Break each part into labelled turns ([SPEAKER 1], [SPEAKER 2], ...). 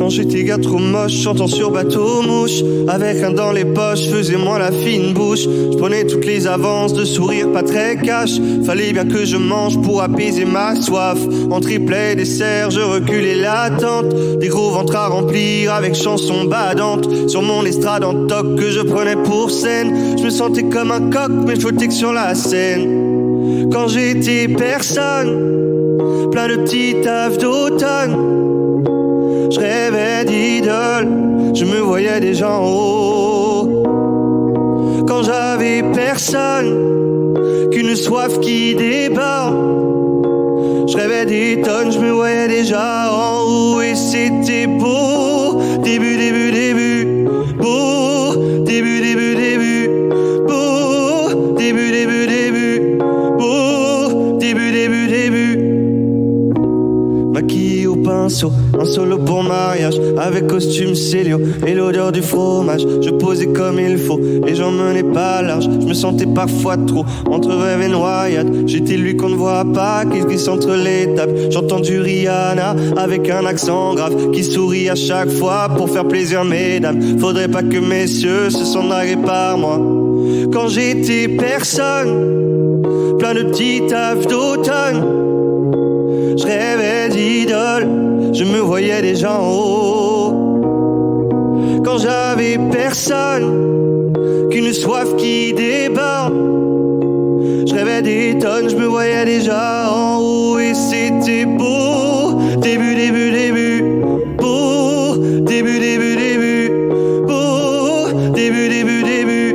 [SPEAKER 1] Quand j'étais gars trop moche, chantant sur bateau mouche, avec un dans les poches, faisais moi la fine bouche. Je prenais toutes les avances de sourire pas très cash. Fallait bien que je mange pour apaiser ma soif. En triplet dessert, je reculais l'attente. Des gros ventres à remplir avec chansons badantes. Sur mon estrade en toc que je prenais pour scène. Je me sentais comme un coq mais je flottais que sur la scène. Quand j'étais personne, plein de petits tafs d'automne. Je rêvais d'idole, je me voyais déjà en haut. Quand j'avais personne, qu'une soif qui déborde. Je rêvais des tonnes, je me voyais déjà en haut. Et c'était beau, début, début, début. Beau, début, début, début. Beau, début, début, début. Beau, début, début, début. Maquillé au pinceau, un solo pour mariage, avec costume Célio et l'odeur du fromage. Je posais comme il faut et j'en menais pas large. Je me sentais parfois trop entre rêve et noyade. J'étais lui qu'on ne voit pas, qui glisse entre les tables. J'entends du Rihanna avec un accent grave, qui sourit à chaque fois pour faire plaisir mesdames. Faudrait pas que messieurs se sentent dragués par moi. Quand j'étais personne, plein de petits tafs d'automne. Je rêvais d'idole, je me voyais déjà en haut. Quand j'avais personne, qu'une soif qui déborde. Je rêvais des tonnes, je me voyais déjà en haut. Et c'était beau, début, début, début. Beau, début, début, début. Beau, début, début, début.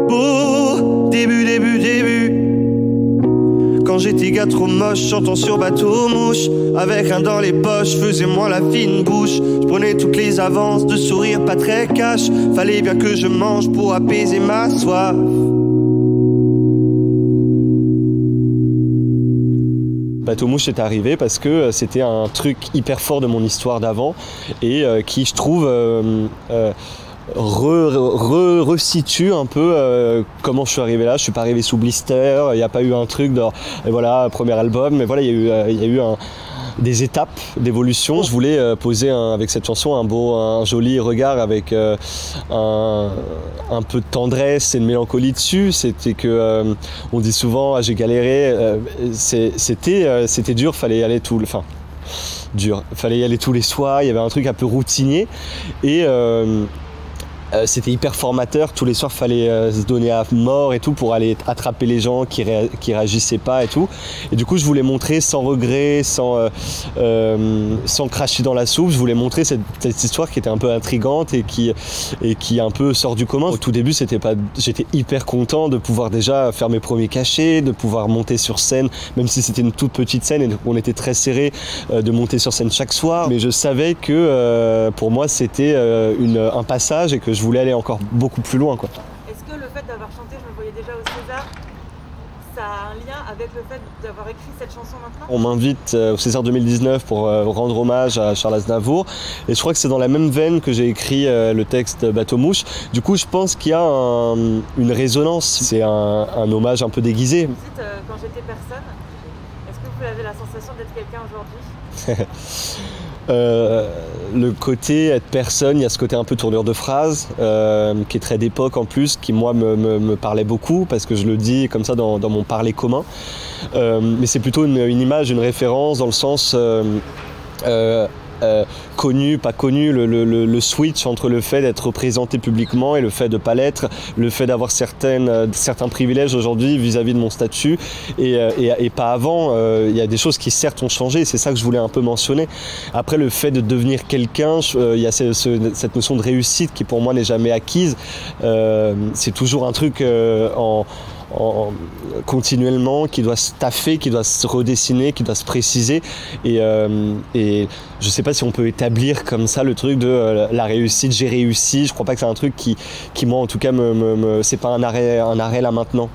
[SPEAKER 1] Beau, début, début, début. Quand j'étais gars trop moche, chantant sur bateau mouche, avec un dans les poches, faisais moi la fine bouche. Je prenais toutes les avances de sourire pas très cash. Fallait bien que je mange pour apaiser ma soif.
[SPEAKER 2] Bateau Mouche est arrivé parce que c'était un truc hyper fort de mon histoire d'avant et qui, je trouve, resitue un peu comment je suis arrivé là. Je suis pas arrivé sous blister, il n'y a pas eu un truc de et voilà, premier album, mais voilà, il y a eu des étapes d'évolution. Je voulais poser avec cette chanson un joli regard avec un peu de tendresse et de mélancolie dessus. C'était que on dit souvent j'ai galéré, c'était dur, fallait y aller fallait y aller tous les soirs, il y avait un truc un peu routinier et c'était hyper formateur. Tous les soirs, il fallait se donner à mort et tout pour aller attraper les gens qui réagissaient pas et tout. Et du coup, je voulais montrer sans regret, sans cracher dans la soupe. Je voulais montrer cette histoire qui était un peu intrigante et qui un peu sort du commun. Au tout début, j'étais hyper content de pouvoir déjà faire mes premiers cachets, de pouvoir monter sur scène, même si c'était une toute petite scène et on était très serrés, de monter sur scène chaque soir. Mais je savais que pour moi, c'était un passage et que je voulais aller encore beaucoup plus loin, quoi.
[SPEAKER 3] Est-ce que le fait d'avoir chanté Je me voyais déjà au César, ça a un lien avec le fait d'avoir écrit cette chanson maintenant? On
[SPEAKER 2] m'invite au César 2019 pour rendre hommage à Charles Aznavour et je crois que c'est dans la même veine que j'ai écrit le texte Bateau Mouche. Du coup, je pense qu'il y a une résonance. C'est un hommage un peu déguisé.
[SPEAKER 3] Vous dites quand j'étais personne, est-ce que vous avez la sensation d'être quelqu'un aujourd'hui?
[SPEAKER 2] Le côté être personne, il y a ce côté un peu tournure de phrase qui est très d'époque en plus, qui moi me parlait beaucoup parce que je le dis comme ça dans mon parler commun, mais c'est plutôt une image, une référence dans le sens connu, pas connu, le switch entre le fait d'être représenté publiquement et le fait de ne pas l'être, le fait d'avoir certains privilèges aujourd'hui vis-à-vis de mon statut et pas avant. Il y a des choses qui certes ont changé, c'est ça que je voulais un peu mentionner. Après, le fait de devenir quelqu'un, il y a cette notion de réussite qui pour moi n'est jamais acquise. C'est toujours un truc continuellement, qui doit se taffer, qui doit se redessiner, qui doit se préciser et je sais pas si on peut établir comme ça le truc de la réussite, j'ai réussi. Je crois pas que c'est un truc qui moi en tout cas c'est pas un arrêt là maintenant.